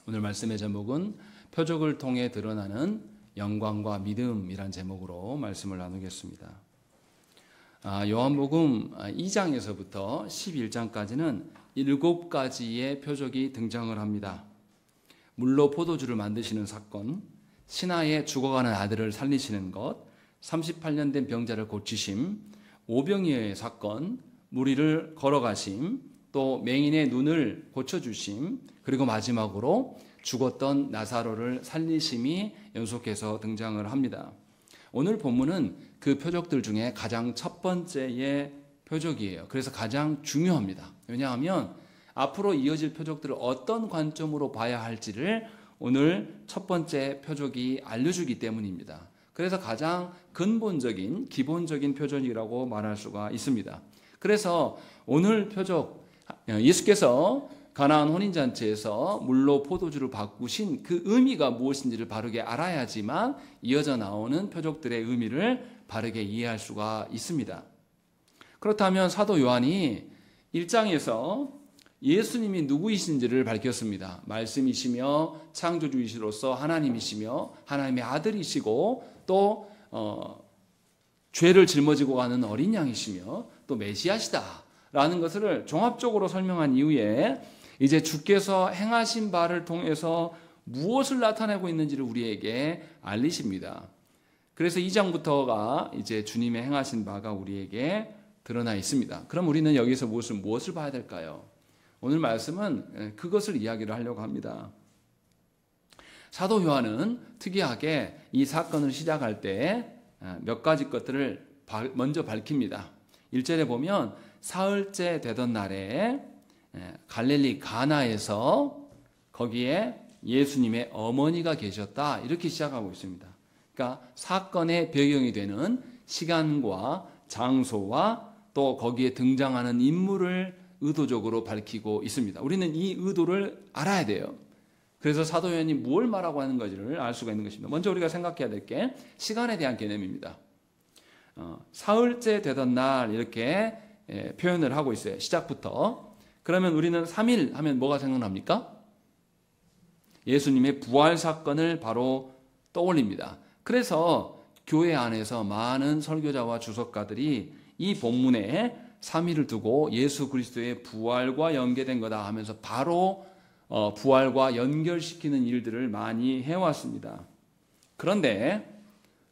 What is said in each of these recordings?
오늘 말씀의 제목은 표적을 통해 드러나는 영광과 믿음이란 제목으로 말씀을 나누겠습니다. 요한복음 2장에서부터 11장까지는 7가지의 표적이 등장을 합니다. 물로 포도주를 만드시는 사건, 신하의 죽어가는 아들을 살리시는 것, 38년 된 병자를 고치심, 오병이어의 사건, 무리를 걸어가심, 또 맹인의 눈을 고쳐주심, 그리고 마지막으로 죽었던 나사로를 살리심이 연속해서 등장을 합니다. 오늘 본문은 그 표적들 중에 가장 첫 번째의 표적이에요. 그래서 가장 중요합니다. 왜냐하면 앞으로 이어질 표적들을 어떤 관점으로 봐야 할지를 오늘 첫 번째 표적이 알려주기 때문입니다. 그래서 가장 근본적인, 기본적인 표적이라고 말할 수가 있습니다. 그래서 오늘 표적, 예수께서 가나안 혼인잔치에서 물로 포도주를 바꾸신 그 의미가 무엇인지를 바르게 알아야지만 이어져 나오는 표적들의 의미를 바르게 이해할 수가 있습니다. 그렇다면 사도 요한이 1장에서 예수님이 누구이신지를 밝혔습니다. 말씀이시며 창조주이시로서 하나님이시며 하나님의 아들이시고 또 죄를 짊어지고 가는 어린 양이시며 또 메시아시다라는 것을 종합적으로 설명한 이후에 이제 주께서 행하신 바를 통해서 무엇을 나타내고 있는지를 우리에게 알리십니다. 그래서 2장부터가 이제 주님의 행하신 바가 우리에게 드러나 있습니다. 그럼 우리는 여기서 무엇을 봐야 될까요? 오늘 말씀은 그것을 이야기를 하려고 합니다. 사도 요한은 특이하게 이 사건을 시작할 때 몇 가지 것들을 먼저 밝힙니다. 1절에 보면 사흘째 되던 날에 갈릴리 가나에서 거기에 예수님의 어머니가 계셨다, 이렇게 시작하고 있습니다. 그러니까 사건의 배경이 되는 시간과 장소와 또 거기에 등장하는 인물을 의도적으로 밝히고 있습니다. 우리는 이 의도를 알아야 돼요. 그래서 사도 요한이 뭘 말하고 하는 건지를 알 수가 있는 것입니다. 먼저 우리가 생각해야 될 게 시간에 대한 개념입니다. 사흘째 되던 날 이렇게 표현을 하고 있어요. 시작부터. 그러면 우리는 3일 하면 뭐가 생각납니까? 예수님의 부활 사건을 바로 떠올립니다. 그래서 교회 안에서 많은 설교자와 주석가들이 이 본문에 3일을 두고 예수 그리스도의 부활과 연계된 거다 하면서 바로 부활과 연결시키는 일들을 많이 해왔습니다. 그런데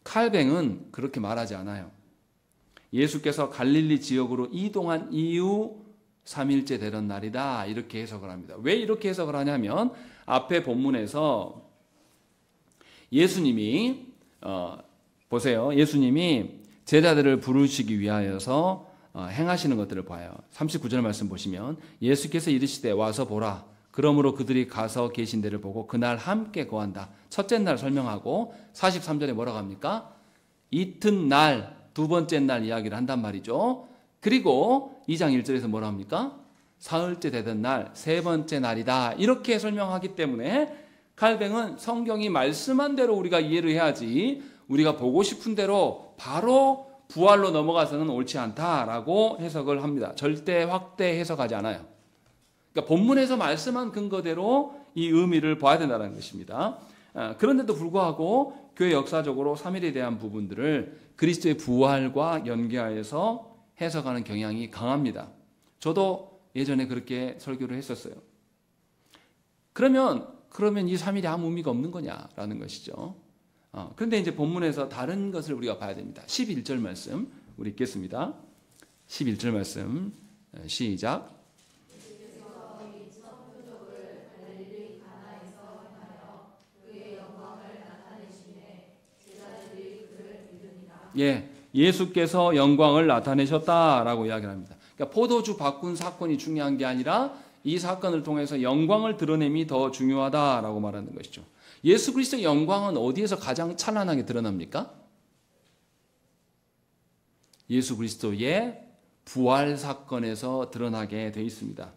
칼뱅은 그렇게 말하지 않아요. 예수께서 갈릴리 지역으로 이동한 이후 3일째 되던 날이다, 이렇게 해석을 합니다. 왜 이렇게 해석을 하냐면 앞에 본문에서 예수님이 보세요. 예수님이 제자들을 부르시기 위하여서 행하시는 것들을 봐요. 39절 말씀 보시면 예수께서 이르시되 와서 보라. 그러므로 그들이 가서 계신 데를 보고 그날 함께 거한다. 첫째 날 설명하고 43절에 뭐라고 합니까? 이튿날, 두 번째 날 이야기를 한단 말이죠. 그리고 2장 1절에서 뭐라 합니까? 사흘째 되던 날, 세 번째 날이다, 이렇게 설명하기 때문에 칼뱅은 성경이 말씀한 대로 우리가 이해를 해야지 우리가 보고 싶은 대로 바로 부활로 넘어가서는 옳지 않다라고 해석을 합니다. 절대 확대 해석하지 않아요. 그러니까 본문에서 말씀한 근거대로 이 의미를 봐야 된다는 것입니다. 그런데도 불구하고 교회 역사적으로 3일에 대한 부분들을 그리스도의 부활과 연계하여서 해석하는 경향이 강합니다. 저도 예전에 그렇게 설교를 했었어요. 그러면 이 3일이 아무 의미가 없는 거냐라는 것이죠. 그런데 이제 본문에서 다른 것을 우리가 봐야 됩니다. 11절 말씀 우리 읽겠습니다. 11절 말씀 시작. 예, 예수께서 영광을 나타내셨다라고 이야기를 합니다. 그러니까 포도주 바꾼 사건이 중요한 게 아니라 이 사건을 통해서 영광을 드러냄이 더 중요하다라고 말하는 것이죠. 예수 그리스도의 영광은 어디에서 가장 찬란하게 드러납니까? 예수 그리스도의 부활 사건에서 드러나게 되어 있습니다.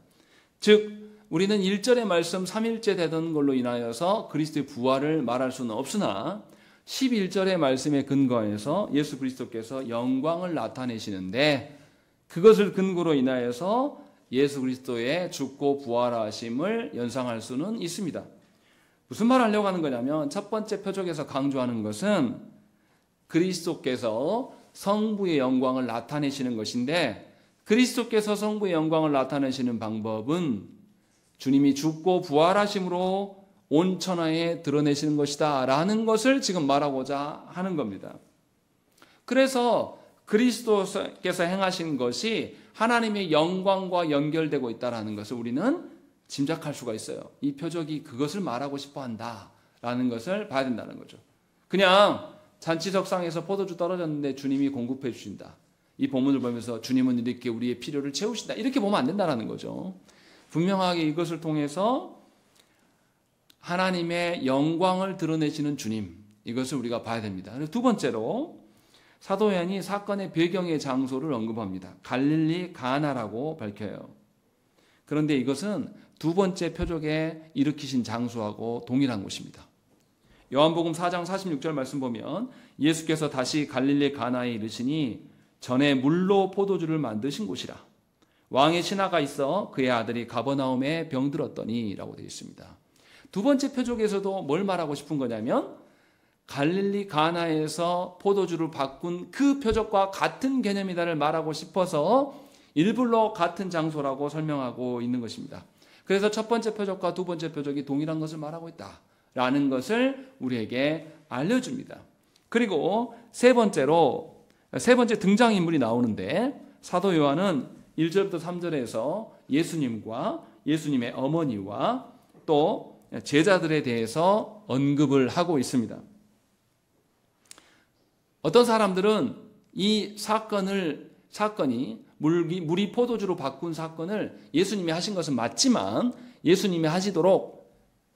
즉 우리는 1절의 말씀 3일째 되던 걸로 인하여서 그리스도의 부활을 말할 수는 없으나 11절의 말씀에 근거해서 예수 그리스도께서 영광을 나타내시는데 그것을 근거로 인하여서 예수 그리스도의 죽고 부활하심을 연상할 수는 있습니다. 무슨 말 하려고 하는 거냐면 첫 번째 표적에서 강조하는 것은 그리스도께서 성부의 영광을 나타내시는 것인데, 그리스도께서 성부의 영광을 나타내시는 방법은 주님이 죽고 부활하심으로 온 천하에 드러내시는 것이다 라는 것을 지금 말하고자 하는 겁니다. 그래서 그리스도께서 행하신 것이 하나님의 영광과 연결되고 있다는 것을 우리는 짐작할 수가 있어요. 이 표적이 그것을 말하고 싶어 한다라는 것을 봐야 된다는 거죠. 그냥 잔치석상에서 포도주 떨어졌는데 주님이 공급해 주신다, 이 본문을 보면서 주님은 이렇게 우리의 필요를 채우신다, 이렇게 보면 안 된다는 거죠. 분명하게 이것을 통해서 하나님의 영광을 드러내시는 주님, 이것을 우리가 봐야 됩니다. 그리고 두 번째로 사도 요한이 사건의 배경의 장소를 언급합니다. 갈릴리 가나라고 밝혀요. 그런데 이것은 두 번째 표적에 일으키신 장소하고 동일한 곳입니다. 요한복음 4장 46절 말씀 보면 예수께서 다시 갈릴리 가나에 이르시니 전에 물로 포도주를 만드신 곳이라. 왕의 신하가 있어 그의 아들이 가버나움에 병들었더니 라고 되어 있습니다. 두 번째 표적에서도 뭘 말하고 싶은 거냐면 갈릴리 가나에서 포도주를 바꾼 그 표적과 같은 개념이다를 말하고 싶어서 일부러 같은 장소라고 설명하고 있는 것입니다. 그래서 첫 번째 표적과 두 번째 표적이 동일한 것을 말하고 있다라는 것을 우리에게 알려줍니다. 그리고 세 번째 등장인물이 나오는데 사도 요한은 1절부터 3절에서 예수님과 예수님의 어머니와 또 제자들에 대해서 언급을 하고 있습니다. 어떤 사람들은 이 사건이 물이 포도주로 바꾼 사건을 예수님이 하신 것은 맞지만 예수님이 하시도록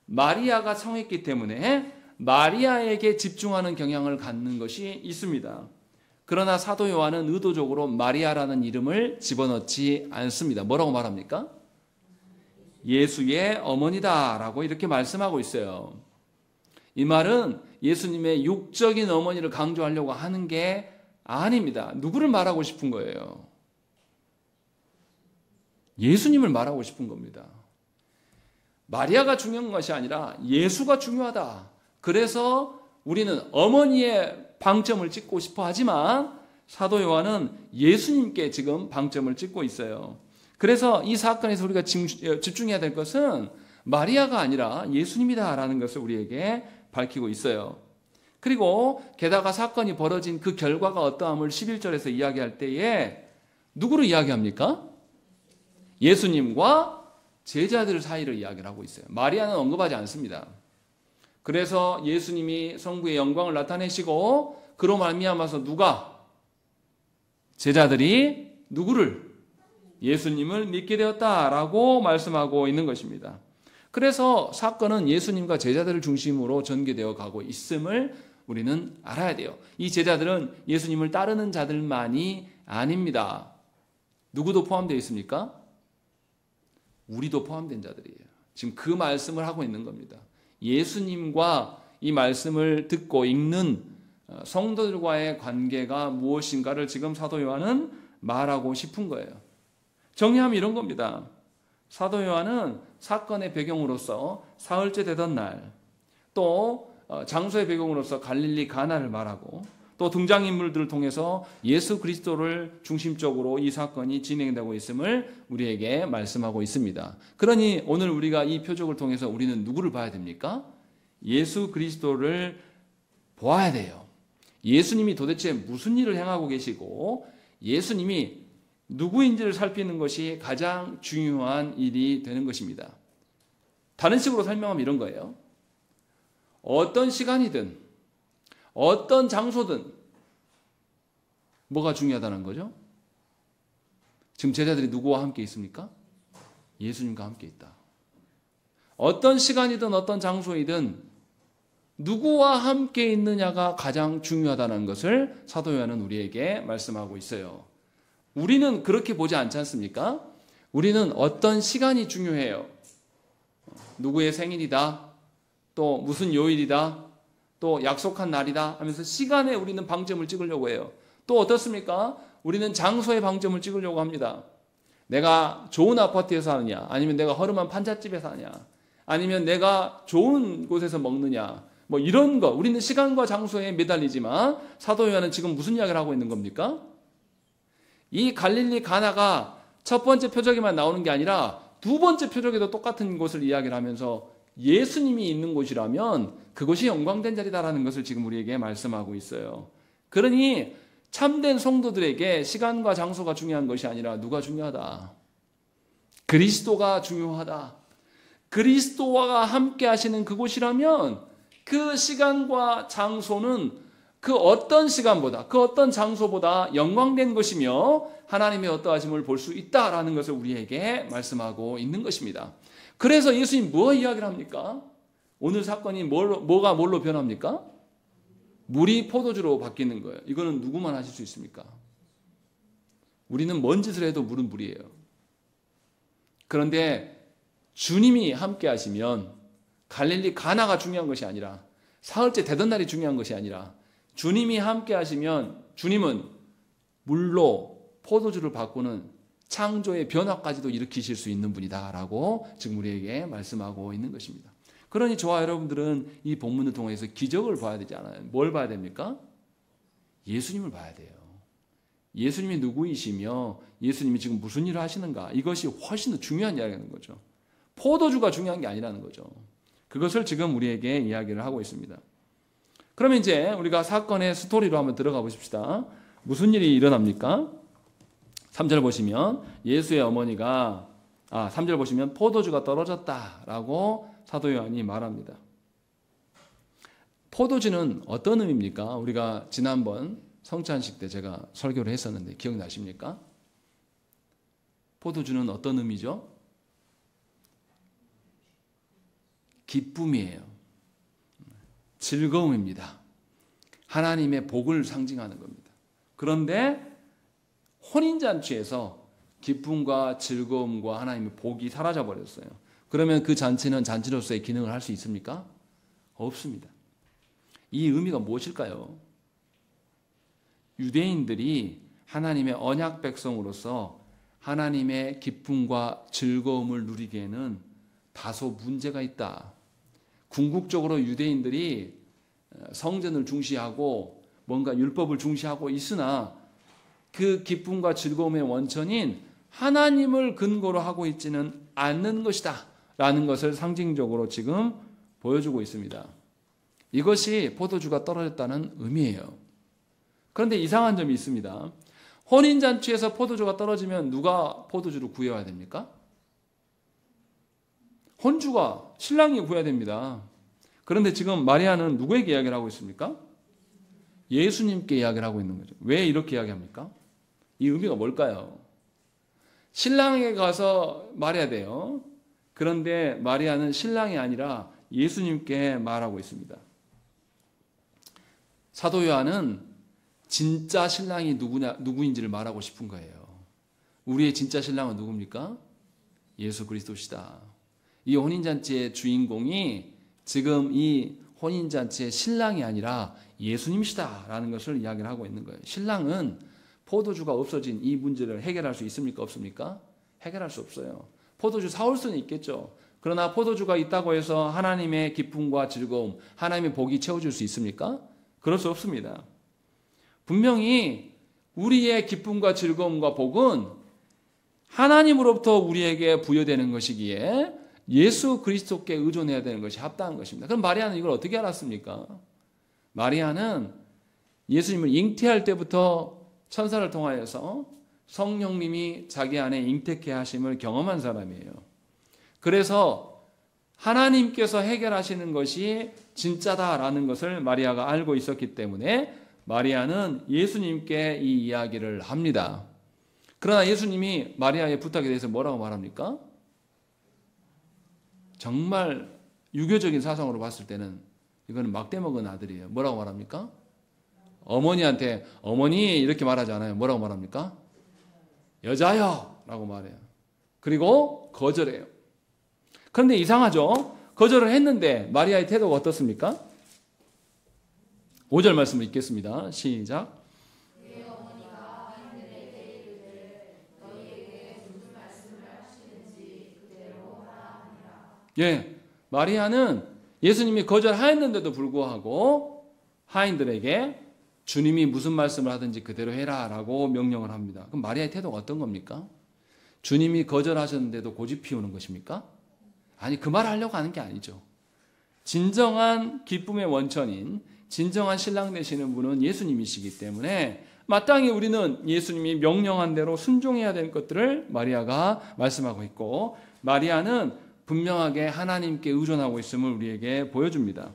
마리아가 청했기 때문에 마리아에게 집중하는 경향을 갖는 것이 있습니다. 그러나 사도 요한은 의도적으로 마리아라는 이름을 집어넣지 않습니다. 뭐라고 말합니까? 예수의 어머니다라고 이렇게 말씀하고 있어요. 이 말은 예수님의 육적인 어머니를 강조하려고 하는 게 아닙니다. 누구를 말하고 싶은 거예요? 예수님을 말하고 싶은 겁니다. 마리아가 중요한 것이 아니라 예수가 중요하다. 그래서 우리는 어머니의 방점을 찍고 싶어 하지만 사도 요한은 예수님께 지금 방점을 찍고 있어요. 그래서 이 사건에서 우리가 집중해야 될 것은 마리아가 아니라 예수님이다라는 것을 우리에게 밝히고 있어요. 그리고 게다가 사건이 벌어진 그 결과가 어떠함을 11절에서 이야기할 때에 누구를 이야기합니까? 예수님과 제자들 사이를 이야기를 하고 있어요. 마리아는 언급하지 않습니다. 그래서 예수님이 성부의 영광을 나타내시고 그로 말미암아서 제자들이 누구를? 예수님을 믿게 되었다라고 말씀하고 있는 것입니다. 그래서 사건은 예수님과 제자들을 중심으로 전개되어 가고 있음을 우리는 알아야 돼요. 이 제자들은 예수님을 따르는 자들만이 아닙니다. 누구도 포함되어 있습니까? 우리도 포함된 자들이에요. 지금 그 말씀을 하고 있는 겁니다. 예수님과 이 말씀을 듣고 읽는 성도들과의 관계가 무엇인가를 지금 사도 요한은 말하고 싶은 거예요. 정리하면 이런 겁니다. 사도 요한은 사건의 배경으로서 사흘째 되던 날, 또 장소의 배경으로서 갈릴리 가나를 말하고, 또 등장인물들을 통해서 예수 그리스도를 중심적으로 이 사건이 진행되고 있음을 우리에게 말씀하고 있습니다. 그러니 오늘 우리가 이 표적을 통해서 우리는 누구를 봐야 됩니까? 예수 그리스도를 보아야 돼요. 예수님이 도대체 무슨 일을 행하고 계시고 예수님이 누구인지를 살피는 것이 가장 중요한 일이 되는 것입니다. 다른 식으로 설명하면 이런 거예요. 어떤 시간이든 어떤 장소든 뭐가 중요하다는 거죠? 지금 제자들이 누구와 함께 있습니까? 예수님과 함께 있다. 어떤 시간이든 어떤 장소이든 누구와 함께 있느냐가 가장 중요하다는 것을 사도 요한은 우리에게 말씀하고 있어요. 우리는 그렇게 보지 않지 않습니까? 우리는 어떤 시간이 중요해요. 누구의 생일이다, 또 무슨 요일이다, 또 약속한 날이다 하면서 시간에 우리는 방점을 찍으려고 해요. 또 어떻습니까? 우리는 장소에 방점을 찍으려고 합니다. 내가 좋은 아파트에 사느냐, 아니면 내가 허름한 판잣집에 사느냐, 아니면 내가 좋은 곳에서 먹느냐, 뭐 이런 거. 우리는 시간과 장소에 매달리지만 사도 요한은 지금 무슨 이야기를 하고 있는 겁니까? 이 갈릴리 가나가 첫 번째 표적에만 나오는 게 아니라 두 번째 표적에도 똑같은 곳을 이야기를 하면서 예수님이 있는 곳이라면 그것이 영광된 자리다라는 것을 지금 우리에게 말씀하고 있어요. 그러니 참된 성도들에게 시간과 장소가 중요한 것이 아니라 누가 중요하다? 그리스도가 중요하다. 그리스도와 함께 하시는 그곳이라면 그 시간과 장소는 그 어떤 시간보다, 그 어떤 장소보다 영광된 것이며 하나님의 어떠하심을 볼 수 있다라는 것을 우리에게 말씀하고 있는 것입니다. 그래서 예수님 뭐 이야기를 합니까? 오늘 사건이 뭐가 뭘로 변합니까? 물이 포도주로 바뀌는 거예요. 이거는 누구만 하실 수 있습니까? 우리는 뭔 짓을 해도 물은 물이에요. 그런데 주님이 함께 하시면 갈릴리 가나가 중요한 것이 아니라 사흘째 되던 날이 중요한 것이 아니라 주님이 함께 하시면 주님은 물로 포도주를 바꾸는 창조의 변화까지도 일으키실 수 있는 분이다라고 지금 우리에게 말씀하고 있는 것입니다. 그러니 저와 여러분들은 이 본문을 통해서 기적을 봐야 되지 않아요? 뭘 봐야 됩니까? 예수님을 봐야 돼요. 예수님이 누구이시며 예수님이 지금 무슨 일을 하시는가, 이것이 훨씬 더 중요한 이야기라는 거죠. 포도주가 중요한 게 아니라는 거죠. 그것을 지금 우리에게 이야기를 하고 있습니다. 그러면 이제 우리가 사건의 스토리로 한번 들어가 보십시다. 무슨 일이 일어납니까? 3절 보시면 예수의 어머니가 3절 보시면 포도주가 떨어졌다라고 사도 요한이 말합니다. 포도주는 어떤 의미입니까? 우리가 지난번 성찬식 때 제가 설교를 했었는데 기억나십니까? 포도주는 어떤 의미죠? 기쁨이에요. 즐거움입니다. 하나님의 복을 상징하는 겁니다. 그런데 혼인잔치에서 기쁨과 즐거움과 하나님의 복이 사라져 버렸어요. 그러면 그 잔치는 잔치로서의 기능을 할 수 있습니까? 없습니다. 이 의미가 무엇일까요? 유대인들이 하나님의 언약 백성으로서 하나님의 기쁨과 즐거움을 누리기에는 다소 문제가 있다. 궁극적으로 유대인들이 성전을 중시하고 뭔가 율법을 중시하고 있으나 그 기쁨과 즐거움의 원천인 하나님을 근거로 하고 있지는 않는 것이다 라는 것을 상징적으로 지금 보여주고 있습니다. 이것이 포도주가 떨어졌다는 의미예요. 그런데 이상한 점이 있습니다. 혼인잔치에서 포도주가 떨어지면 누가 포도주를 구해야 됩니까? 혼주가, 신랑이 구해야 됩니다. 그런데 지금 마리아는 누구에게 이야기를 하고 있습니까? 예수님께 이야기를 하고 있는 거죠. 왜 이렇게 이야기합니까? 이 의미가 뭘까요? 신랑에게 가서 말해야 돼요. 그런데 마리아는 신랑이 아니라 예수님께 말하고 있습니다. 사도 요한은 진짜 신랑이 누구인지를 말하고 싶은 거예요. 우리의 진짜 신랑은 누굽니까? 예수 그리스도시다. 이 혼인잔치의 주인공이 지금 이 혼인잔치의 신랑이 아니라 예수님이시다라는 것을 이야기를 하고 있는 거예요. 신랑은 포도주가 없어진 이 문제를 해결할 수 있습니까? 없습니까? 해결할 수 없어요. 포도주 사올 수는 있겠죠. 그러나 포도주가 있다고 해서 하나님의 기쁨과 즐거움, 하나님의 복이 채워줄 수 있습니까? 그럴 수 없습니다. 분명히 우리의 기쁨과 즐거움과 복은 하나님으로부터 우리에게 부여되는 것이기에 예수 그리스도께 의존해야 되는 것이 합당한 것입니다. 그럼 마리아는 이걸 어떻게 알았습니까? 마리아는 예수님을 잉태할 때부터 천사를 통하여서 성령님이 자기 안에 잉태케 하심을 경험한 사람이에요. 그래서 하나님께서 해결하시는 것이 진짜다라는 것을 마리아가 알고 있었기 때문에 마리아는 예수님께 이 이야기를 합니다. 그러나 예수님이 마리아의 부탁에 대해서 뭐라고 말합니까? 정말 유교적인 사상으로 봤을 때는 이거는 막대 먹은 아들이에요. 뭐라고 말합니까? 어머니한테 어머니 이렇게 말하지 않아요. 뭐라고 말합니까? 여자여 라고 말해요. 그리고 거절해요. 그런데 이상하죠? 거절을 했는데 마리아의 태도가 어떻습니까? 5절 말씀을 읽겠습니다. 시작. 예, 마리아는 예수님이 거절하였는데도 불구하고 하인들에게 주님이 무슨 말씀을 하든지 그대로 해라 라고 명령을 합니다. 그럼 마리아의 태도가 어떤 겁니까? 주님이 거절하셨는데도 고집 피우는 것입니까? 아니, 그 말을 하려고 하는 게 아니죠. 진정한 기쁨의 원천인, 진정한 신랑 되시는 분은 예수님이시기 때문에 마땅히 우리는 예수님이 명령한 대로 순종해야 될 것들을 마리아가 말씀하고 있고, 마리아는 분명하게 하나님께 의존하고 있음을 우리에게 보여줍니다.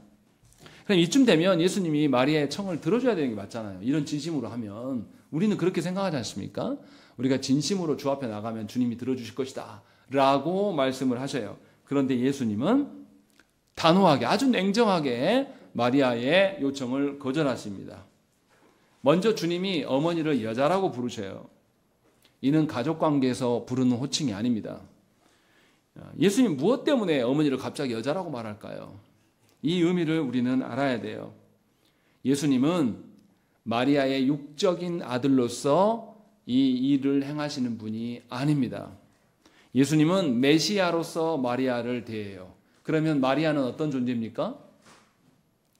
그럼 이쯤 되면 예수님이 마리아의 청을 들어줘야 되는 게 맞잖아요. 이런 진심으로 하면 우리는 그렇게 생각하지 않습니까? 우리가 진심으로 주 앞에 나가면 주님이 들어주실 것이다 라고 말씀을 하셔요. 그런데 예수님은 단호하게, 아주 냉정하게 마리아의 요청을 거절하십니다. 먼저 주님이 어머니를 여자라고 부르셔요. 이는 가족관계에서 부르는 호칭이 아닙니다. 예수님 무엇 때문에 어머니를 갑자기 여자라고 말할까요? 이 의미를 우리는 알아야 돼요. 예수님은 마리아의 육적인 아들로서 이 일을 행하시는 분이 아닙니다. 예수님은 메시아로서 마리아를 대해요. 그러면 마리아는 어떤 존재입니까?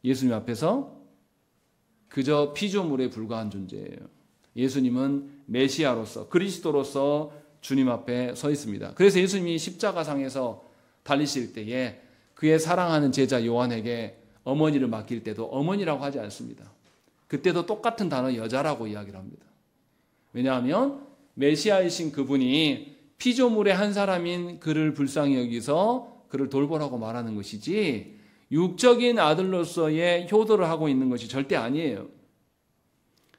예수님 앞에서 그저 피조물에 불과한 존재예요. 예수님은 메시아로서, 그리스도로서 주님 앞에 서 있습니다. 그래서 예수님이 십자가상에서 달리실 때에 그의 사랑하는 제자 요한에게 어머니를 맡길 때도 어머니라고 하지 않습니다. 그때도 똑같은 단어 여자라고 이야기를 합니다. 왜냐하면 메시아이신 그분이 피조물의 한 사람인 그를 불쌍히 여기서 그를 돌보라고 말하는 것이지 육적인 아들로서의 효도를 하고 있는 것이 절대 아니에요.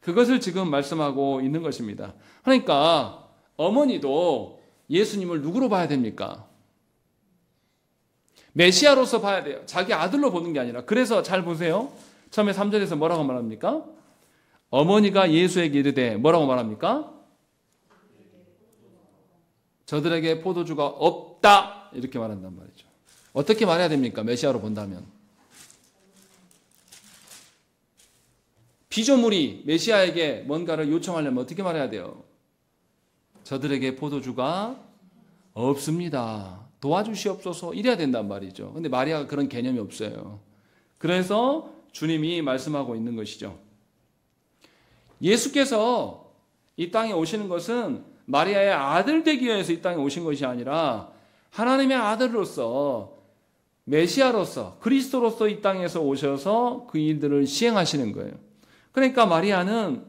그것을 지금 말씀하고 있는 것입니다. 그러니까 어머니도 예수님을 누구로 봐야 됩니까? 메시아로서 봐야 돼요. 자기 아들로 보는 게 아니라. 그래서 잘 보세요. 처음에 3절에서 뭐라고 말합니까? 어머니가 예수에게 이르되 뭐라고 말합니까? 저들에게 포도주가 없다 이렇게 말한단 말이죠. 어떻게 말해야 됩니까? 메시아로 본다면. 피조물이 메시아에게 뭔가를 요청하려면 어떻게 말해야 돼요? 저들에게 포도주가 없습니다. 도와주시옵소서 이래야 된단 말이죠. 근데 마리아가 그런 개념이 없어요. 그래서 주님이 말씀하고 있는 것이죠. 예수께서 이 땅에 오시는 것은 마리아의 아들 되기 위해서 이 땅에 오신 것이 아니라 하나님의 아들로서 메시아로서 그리스도로서 이 땅에서 오셔서 그 일들을 시행하시는 거예요. 그러니까 마리아는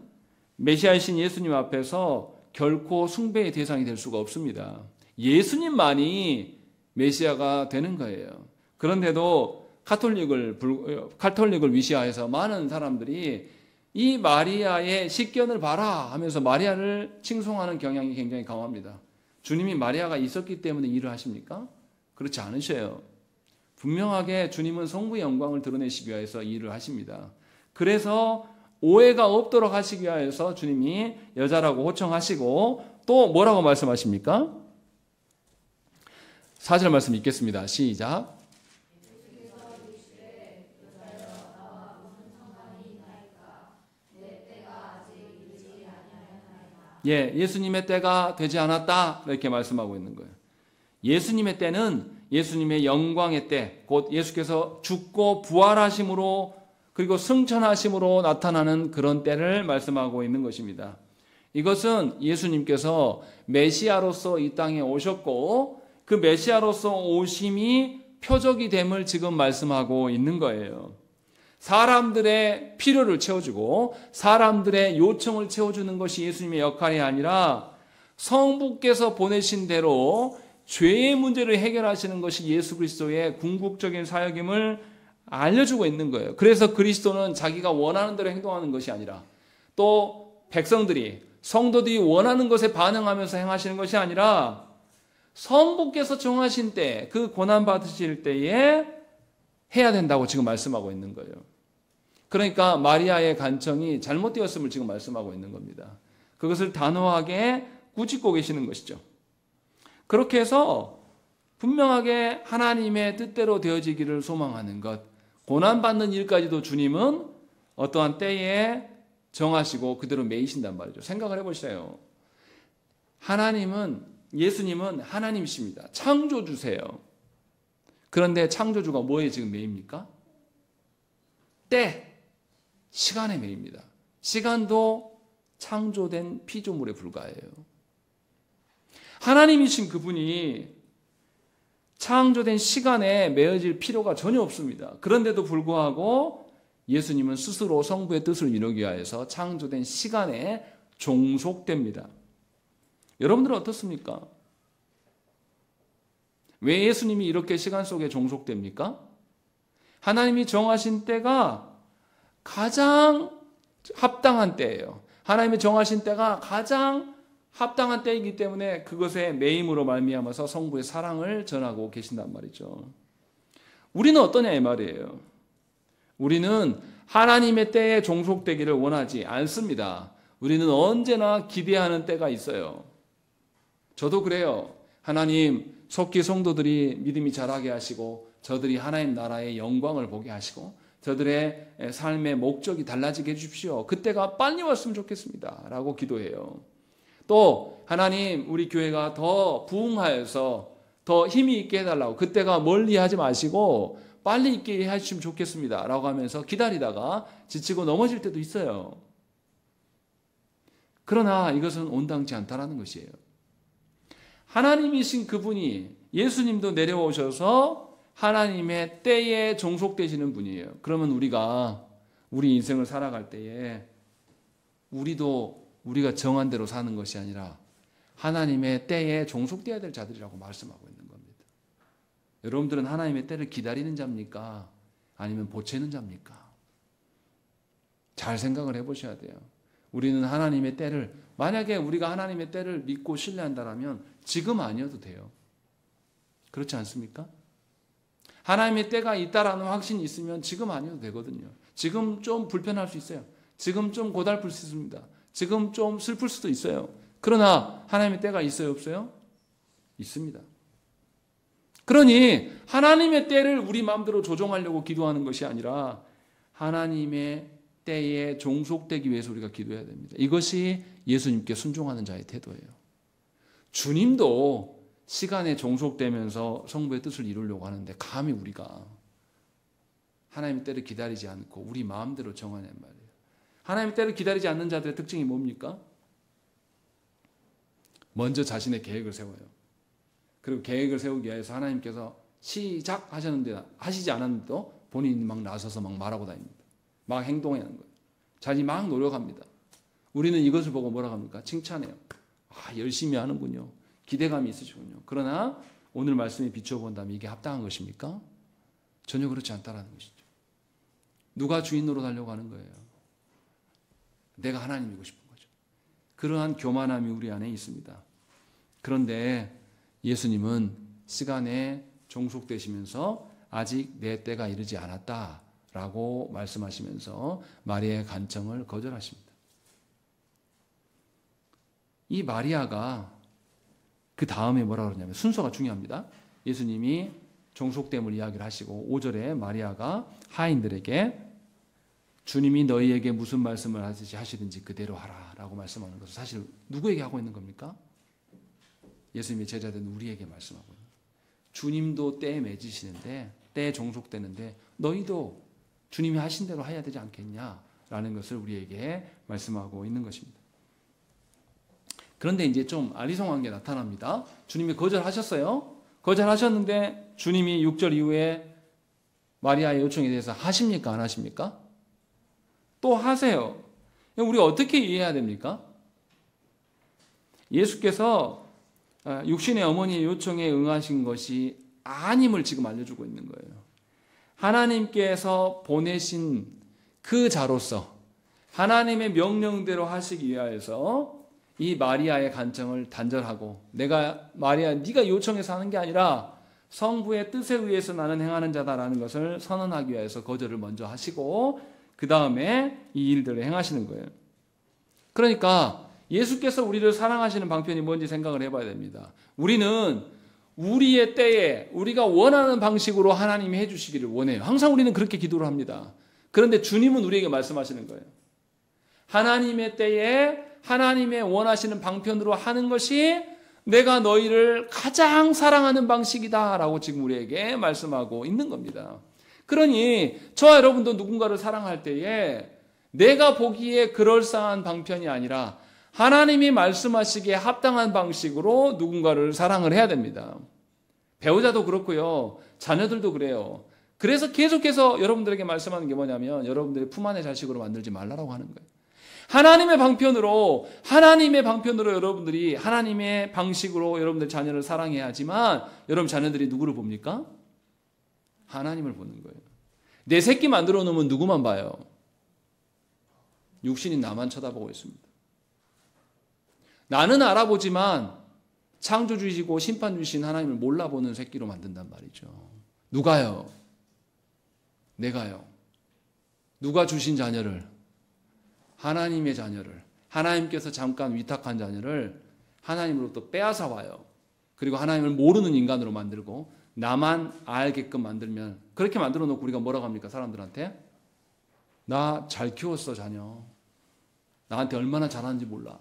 메시아이신 예수님 앞에서 결코 숭배의 대상이 될 수가 없습니다. 예수님만이 메시아가 되는 거예요. 그런데도 카톨릭을 위시하여서 많은 사람들이 이 마리아의 식견을 봐라 하면서 마리아를 칭송하는 경향이 굉장히 강합니다. 주님이 마리아가 있었기 때문에 일을 하십니까? 그렇지 않으셔요. 분명하게 주님은 성부의 영광을 드러내시기 위해서 일을 하십니다. 그래서 오해가 없도록 하시기 위해서 주님이 여자라고 호청하시고 또 뭐라고 말씀하십니까? 4절 말씀 읽겠습니다. 시작. 예, 예수님의 때가 되지 않았다 이렇게 말씀하고 있는 거예요. 예수님의 때는 예수님의 영광의 때, 곧 예수께서 죽고 부활하심으로 그리고 승천하심으로 나타나는 그런 때를 말씀하고 있는 것입니다. 이것은 예수님께서 메시아로서 이 땅에 오셨고 그 메시아로서 오심이 표적이 됨을 지금 말씀하고 있는 거예요. 사람들의 필요를 채워주고 사람들의 요청을 채워주는 것이 예수님의 역할이 아니라 성부께서 보내신 대로 죄의 문제를 해결하시는 것이 예수 그리스도의 궁극적인 사역임을 알려주고 있는 거예요. 그래서 그리스도는 자기가 원하는 대로 행동하는 것이 아니라 또 백성들이 성도들이 원하는 것에 반응하면서 행하시는 것이 아니라 성부께서 정하신 때 그 고난 받으실 때에 해야 된다고 지금 말씀하고 있는 거예요. 그러니까 마리아의 간청이 잘못되었음을 지금 말씀하고 있는 겁니다. 그것을 단호하게 꾸짖고 계시는 것이죠. 그렇게 해서 분명하게 하나님의 뜻대로 되어지기를 소망하는 것, 고난받는 일까지도 주님은 어떠한 때에 정하시고 그대로 매이신단 말이죠. 생각을 해보세요. 예수님은 하나님이십니다. 창조주세요. 그런데 창조주가 뭐에 지금 매입니까? 때, 시간에 매입니다. 시간도 창조된 피조물에 불과해요. 하나님이신 그분이 창조된 시간에 매어질 필요가 전혀 없습니다. 그런데도 불구하고 예수님은 스스로 성부의 뜻을 이루기 위해서 창조된 시간에 종속됩니다. 여러분들은 어떻습니까? 왜 예수님이 이렇게 시간 속에 종속됩니까? 하나님이 정하신 때가 가장 합당한 때예요. 하나님이 정하신 때가 가장 합당한 때이기 때문에 그것에 매임으로 말미암아서 성부의 사랑을 전하고 계신단 말이죠. 우리는 어떠냐 이 말이에요. 우리는 하나님의 때에 종속되기를 원하지 않습니다. 우리는 언제나 기대하는 때가 있어요. 저도 그래요. 하나님, 속기 성도들이 믿음이 자라게 하시고 저들이 하나님 나라의 영광을 보게 하시고 저들의 삶의 목적이 달라지게 해주십시오. 그때가 빨리 왔으면 좋겠습니다. 라고 기도해요. 또 하나님, 우리 교회가 더 부흥하여서 더 힘이 있게 해달라고, 그때가 멀리 하지 마시고 빨리 있게 해주시면 좋겠습니다. 라고 하면서 기다리다가 지치고 넘어질 때도 있어요. 그러나 이것은 온당치 않다라는 것이에요. 하나님이신 그분이, 예수님도 내려오셔서 하나님의 때에 종속되시는 분이에요. 그러면 우리가 우리 인생을 살아갈 때에 우리가 정한 대로 사는 것이 아니라 하나님의 때에 종속되어야 될 자들이라고 말씀하고 있는 겁니다. 여러분들은 하나님의 때를 기다리는 자입니까? 아니면 보채는 자입니까? 잘 생각을 해보셔야 돼요. 우리는 하나님의 때를, 만약에 우리가 하나님의 때를 믿고 신뢰한다면 지금 아니어도 돼요. 그렇지 않습니까? 하나님의 때가 있다라는 확신이 있으면 지금 아니어도 되거든요. 지금 좀 불편할 수 있어요. 지금 좀 고달플 수 있습니다. 지금 좀 슬플 수도 있어요. 그러나 하나님의 때가 있어요, 없어요? 있습니다. 그러니 하나님의 때를 우리 마음대로 조종하려고 기도하는 것이 아니라 하나님의 때에 종속되기 위해서 우리가 기도해야 됩니다. 이것이 예수님께 순종하는 자의 태도예요. 주님도 시간에 종속되면서 성부의 뜻을 이루려고 하는데 감히 우리가 하나님의 때를 기다리지 않고 우리 마음대로 정하냔 말이에요. 하나님의 때를 기다리지 않는 자들의 특징이 뭡니까? 먼저 자신의 계획을 세워요. 그리고 계획을 세우기 위해서 하나님께서 시작하셨는데 하시지 않았는데도 본인이 막 나서서 막 말하고 다닙니다. 막 행동하는 거예요. 자신이 막 노력합니다. 우리는 이것을 보고 뭐라고 합니까? 칭찬해요. 아, 열심히 하는군요. 기대감이 있으시군요. 그러나 오늘 말씀에 비춰본다면 이게 합당한 것입니까? 전혀 그렇지 않다라는 것이죠. 누가 주인 노릇하려고 하는 거예요? 내가 하나님이고 싶은 거죠. 그러한 교만함이 우리 안에 있습니다. 그런데 예수님은 시간에 종속되시면서 아직 내 때가 이르지 않았다라고 말씀하시면서 마리아의 간청을 거절하십니다. 이 마리아가 그 다음에 뭐라 그러냐면 순서가 중요합니다. 예수님이 종속됨을 이야기를 하시고 5절에 마리아가 하인들에게 주님이 너희에게 무슨 말씀을 하시든지 그대로 하라 라고 말씀하는 것은 사실 누구에게 하고 있는 겁니까? 예수님의 제자들은 우리에게 말씀하고 있는 거예요. 주님도 때에 맺으시는데 때에 종속되는데 너희도 주님이 하신 대로 해야 되지 않겠냐라는 것을 우리에게 말씀하고 있는 것입니다. 그런데 이제 좀 아리송한 게 나타납니다. 주님이 거절하셨어요. 거절하셨는데 주님이 6절 이후에 마리아의 요청에 대해서 하십니까? 안 하십니까? 또 하세요. 우리 어떻게 이해해야 됩니까? 예수께서 육신의 어머니의 요청에 응하신 것이 아님을 지금 알려주고 있는 거예요. 하나님께서 보내신 그 자로서 하나님의 명령대로 하시기 위하여서 이 마리아의 간청을 단절하고 마리아 네가 요청해서 하는 게 아니라 성부의 뜻에 의해서 나는 행하는 자다라는 것을 선언하기 위해서 거절을 먼저 하시고 그 다음에 이 일들을 행하시는 거예요. 그러니까 예수께서 우리를 사랑하시는 방편이 뭔지 생각을 해봐야 됩니다. 우리는 우리의 때에 우리가 원하는 방식으로 하나님이 해주시기를 원해요. 항상 우리는 그렇게 기도를 합니다. 그런데 주님은 우리에게 말씀하시는 거예요. 하나님의 때에 하나님의 원하시는 방편으로 하는 것이 내가 너희를 가장 사랑하는 방식이다라고 지금 우리에게 말씀하고 있는 겁니다. 그러니 저와 여러분도 누군가를 사랑할 때에 내가 보기에 그럴싸한 방편이 아니라 하나님이 말씀하시기에 합당한 방식으로 누군가를 사랑을 해야 됩니다. 배우자도 그렇고요. 자녀들도 그래요. 그래서 계속해서 여러분들에게 말씀하는 게 뭐냐면 여러분들의 품 안의 자식으로 만들지 말라고 하는 거예요. 하나님의 방편으로 여러분들이 하나님의 방식으로 여러분들 자녀를 사랑해야 하지만 여러분 자녀들이 누구를 봅니까? 하나님을 보는 거예요. 내 새끼 만들어 놓으면 누구만 봐요? 육신인 나만 쳐다보고 있습니다. 나는 알아보지만 창조주이시고 심판주이신 하나님을 몰라보는 새끼로 만든단 말이죠. 누가요? 내가요. 누가 주신 자녀를? 하나님의 자녀를, 하나님께서 잠깐 위탁한 자녀를 하나님으로부터 빼앗아 와요. 그리고 하나님을 모르는 인간으로 만들고 나만 알게끔 만들면, 그렇게 만들어 놓고 우리가 뭐라고 합니까? 사람들한테 나 잘 키웠어 자녀, 나한테 얼마나 잘하는지 몰라,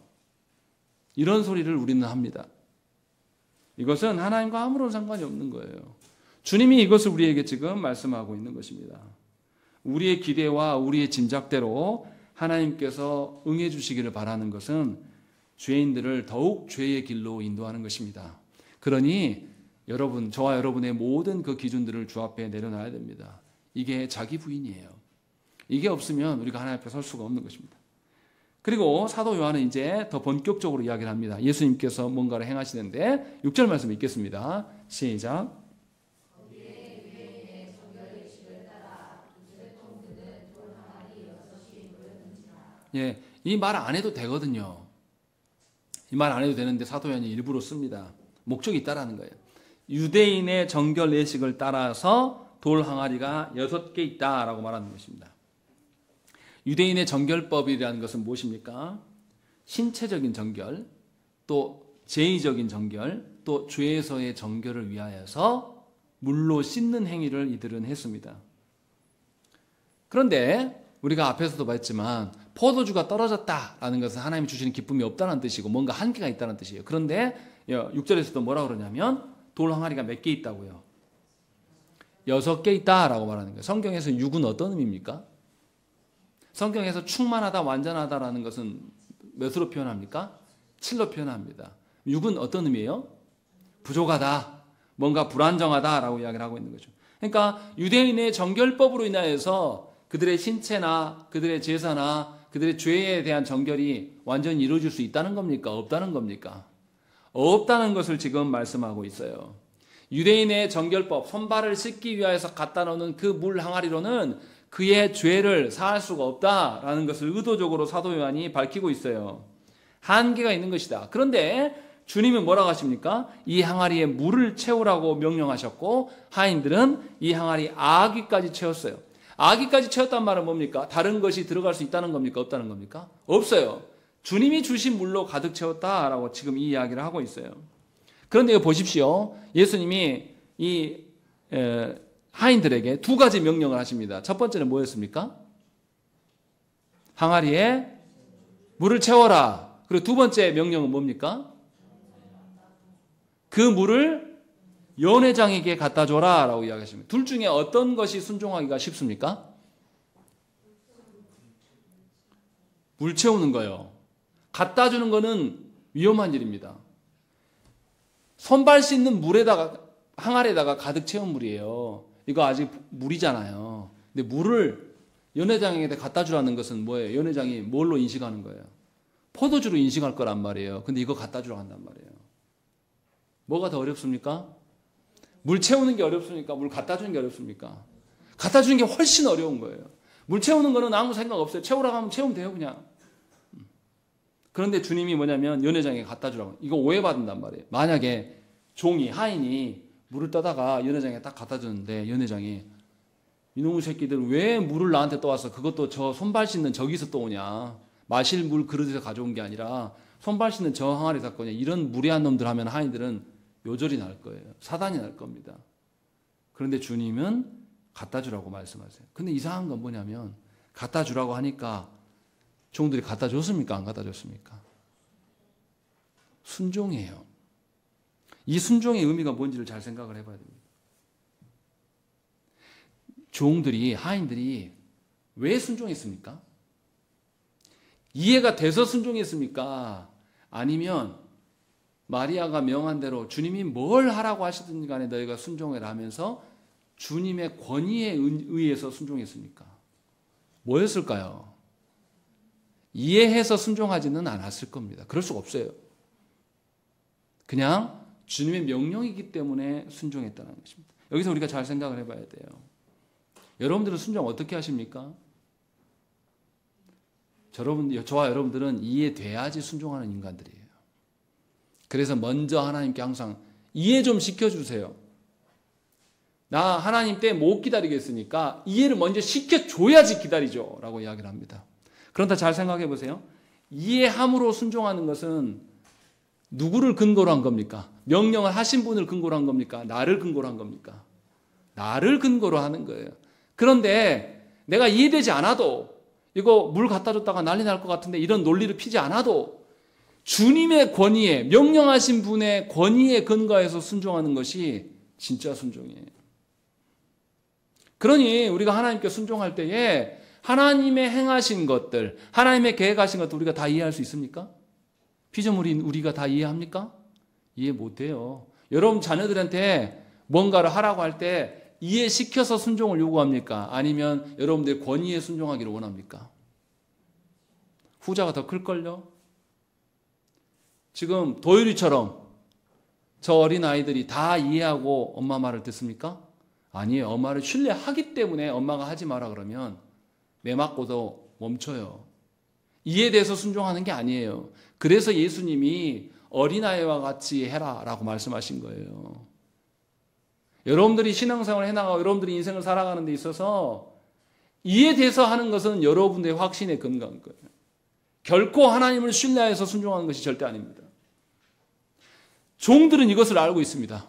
이런 소리를 우리는 합니다. 이것은 하나님과 아무런 상관이 없는 거예요. 주님이 이것을 우리에게 지금 말씀하고 있는 것입니다. 우리의 기대와 우리의 짐작대로 하나님께서 응해 주시기를 바라는 것은 죄인들을 더욱 죄의 길로 인도하는 것입니다. 그러니 여러분, 저와 여러분의 모든 그 기준들을 주 앞에 내려놔야 됩니다. 이게 자기 부인이에요. 이게 없으면 우리가 하나님 앞에 설 수가 없는 것입니다. 그리고 사도 요한은 이제 더 본격적으로 이야기를 합니다. 예수님께서 뭔가를 행하시는데 6절 말씀 읽겠습니다. 시작. 예, 이 말 안 해도 되거든요. 이 말 안 해도 되는데 사도 요한이 일부러 씁니다. 목적이 있다라는 거예요. 유대인의 정결 예식을 따라서 돌 항아리가 6개 있다라고 말하는 것입니다. 유대인의 정결법이라는 것은 무엇입니까? 신체적인 정결, 또 제의적인 정결, 또 죄에서의 정결을 위하여서 물로 씻는 행위를 이들은 했습니다. 그런데 우리가 앞에서도 봤지만 포도주가 떨어졌다라는 것은 하나님이 주시는 기쁨이 없다는 뜻이고 뭔가 한계가 있다는 뜻이에요. 그런데 6절에서도 뭐라고 그러냐면 돌 항아리가 몇 개 있다고요? 6개 있다라고 말하는 거예요. 성경에서 6은 어떤 의미입니까? 성경에서 충만하다, 완전하다라는 것은 몇으로 표현합니까? 7로 표현합니다. 6은 어떤 의미예요? 부족하다, 뭔가 불안정하다라고 이야기를 하고 있는 거죠. 그러니까 유대인의 정결법으로 인하여서 그들의 신체나 그들의 제사나 그들의 죄에 대한 정결이 완전히 이루어질 수 있다는 겁니까? 없다는 겁니까? 없다는 것을 지금 말씀하고 있어요. 유대인의 정결법, 손발을 씻기 위하여서 갖다 놓는 그 물 항아리로는 그의 죄를 사할 수가 없다라는 것을 의도적으로 사도 요한이 밝히고 있어요. 한계가 있는 것이다. 그런데 주님은 뭐라고 하십니까? 이 항아리에 물을 채우라고 명령하셨고 하인들은 이 항아리 아귀까지 채웠어요. 아귀까지 채웠단 말은 뭡니까? 다른 것이 들어갈 수 있다는 겁니까? 없다는 겁니까? 없어요. 주님이 주신 물로 가득 채웠다라고 지금 이 이야기를 하고 있어요. 그런데 이거 보십시오. 예수님이 이 하인들에게 두 가지 명령을 하십니다. 첫 번째는 뭐였습니까? 항아리에 물을 채워라. 그리고 두 번째 명령은 뭡니까? 그 물을 연회장에게 갖다 줘라 라고 이야기하십니다. 둘 중에 어떤 것이 순종하기가 쉽습니까? 물 채우는 거요. 갖다 주는 거는 위험한 일입니다. 손발 씻는 물에다가, 항아리에다가 가득 채운 물이에요. 이거 아직 물이잖아요. 근데 물을 연회장에게 갖다 주라는 것은 뭐예요? 연회장이 뭘로 인식하는 거예요? 포도주로 인식할 거란 말이에요. 근데 이거 갖다 주라고 한단 말이에요. 뭐가 더 어렵습니까? 물 채우는 게 어렵습니까? 물 갖다 주는 게 어렵습니까? 갖다 주는 게 훨씬 어려운 거예요. 물 채우는 거는 아무 생각 없어요. 채우라고 하면 채우면 돼요, 그냥. 그런데 주님이 뭐냐면 연회장에 갖다 주라고. 이거 오해받는단 말이에요. 만약에 종이, 하인이 물을 떠다가 연회장에 딱 갖다 주는데 연회장이 이놈의 새끼들 왜 물을 나한테 떠왔어? 그것도 저 손발 씻는 저기서 떠오냐? 마실 물 그릇에서 가져온 게 아니라 손발 씻는 저 항아리에서 거냐? 이런 무례한 놈들 하면 하인들은 요절이 날 거예요. 사단이 날 겁니다. 그런데 주님은 갖다 주라고 말씀하세요. 근데 이상한 건 뭐냐면 갖다 주라고 하니까 종들이 갖다 줬습니까? 안 갖다 줬습니까? 순종해요. 이 순종의 의미가 뭔지를 잘 생각을 해봐야 됩니다. 종들이, 하인들이 왜 순종했습니까? 이해가 돼서 순종했습니까? 아니면 마리아가 명한 대로 주님이 뭘 하라고 하시든 간에 너희가 순종해라 하면서 주님의 권위에 의해서 순종했습니까? 뭐였을까요? 이해해서 순종하지는 않았을 겁니다. 그럴 수가 없어요. 그냥 주님의 명령이기 때문에 순종했다는 것입니다. 여기서 우리가 잘 생각을 해봐야 돼요. 여러분들은 순종 어떻게 하십니까? 저와 여러분들은 이해돼야지 순종하는 인간들이에요. 그래서 먼저 하나님께 항상 이해 좀 시켜주세요. 나 하나님 때 못 기다리겠으니까 이해를 먼저 시켜줘야지 기다리죠 라고 이야기를 합니다. 그런데 잘 생각해 보세요. 이해함으로 순종하는 것은 누구를 근거로 한 겁니까? 명령을 하신 분을 근거로 한 겁니까? 나를 근거로 한 겁니까? 나를 근거로 하는 거예요. 그런데 내가 이해되지 않아도 이거 물 갖다 줬다가 난리 날 것 같은데 이런 논리를 피지 않아도 주님의 권위에, 명령하신 분의 권위에 근거해서 순종하는 것이 진짜 순종이에요. 그러니 우리가 하나님께 순종할 때에 하나님의 행하신 것들, 하나님의 계획하신 것들 우리가 다 이해할 수 있습니까? 피조물이 우리가 다 이해합니까? 이해 못해요. 여러분 자녀들한테 뭔가를 하라고 할 때 이해시켜서 순종을 요구합니까? 아니면 여러분들의 권위에 순종하기를 원합니까? 후자가 더 클걸요? 지금 도율이처럼 저 어린아이들이 다 이해하고 엄마 말을 듣습니까? 아니에요. 엄마를 신뢰하기 때문에 엄마가 하지 마라 그러면 매 맞고도 멈춰요. 이해돼서 순종하는 게 아니에요. 그래서 예수님이 어린아이와 같이 해라 라고 말씀하신 거예요. 여러분들이 신앙생활을 해나가고 여러분들이 인생을 살아가는 데 있어서 이해돼서 하는 것은 여러분들의 확신에 근거한 거예요. 결코 하나님을 신뢰해서 순종하는 것이 절대 아닙니다. 종들은 이것을 알고 있습니다.